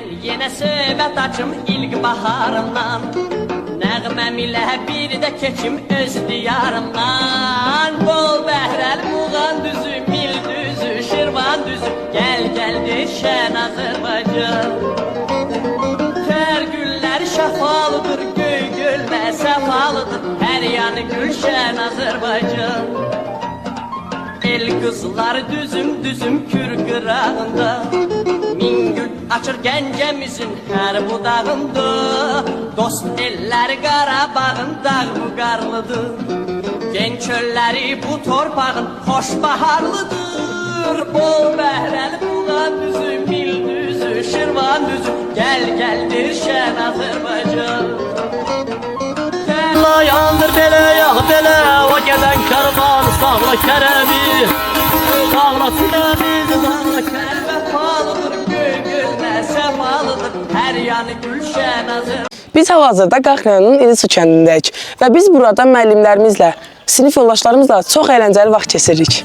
Mən yenə söhbət açım ilk baharımdan Nəğməm ilə bir də keçim öz diyarımdan Bol bəhrəl Muğan düzü, Mil düzü, Şirvan düzü Gəl gəl deşən Azərbaycan Tər güllər şəfalıdır, göy gölmə səfalıdır Hər yanı gülşən Azərbaycan El qızlar düzüm düzüm kür qırağında Min gül açır gəncəmizin hər budağında Dost ellər Qarabağın dağ buqarlıdır Gen çölləri bu torpağın xoş baharlıdır Bol bəhrəl Muğan düzü, Mil düzü, Şirvan düzü Gəl gəl dirşən Azərbaycan Yandır belə, yağ belə, o gələn karvan Sağla kərəmi, sağla sinəmizi, sağla kərəmi Vəfalıdır, göy gölmə səfalıdır Hər yanı gülşən Azərbaycan Biz hal-hazırda Qax rayonunun İlisu kəndindəyik və biz burada müəllimlərimizlə, sinif yoldaşlarımızla çox əyləncəli vaxt keçiririk.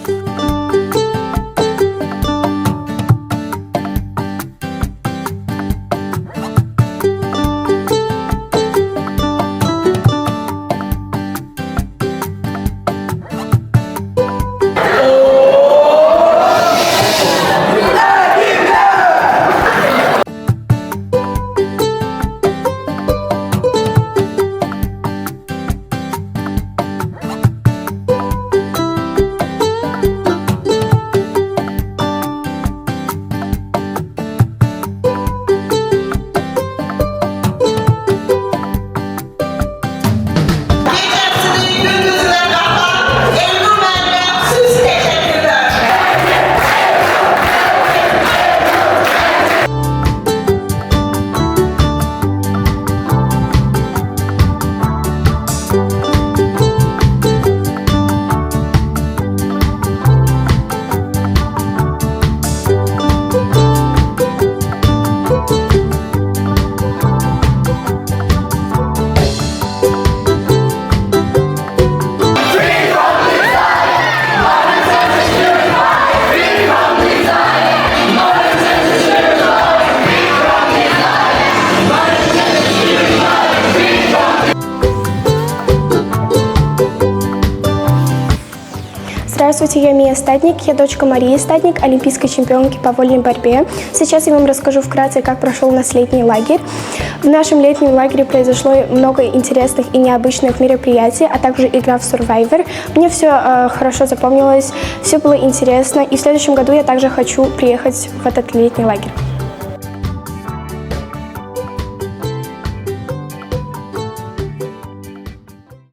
Здравствуйте, я Мия Статник, я дочка Марии Статник, олимпийской чемпионки по вольной борьбе. Сейчас я вам расскажу вкратце, как прошел у нас летний лагерь. В нашем летнем лагере произошло много интересных и необычных мероприятий, а также игра в Survivor. Мне все хорошо запомнилось, все было интересно, и в следующем году я также хочу приехать в этот летний лагерь.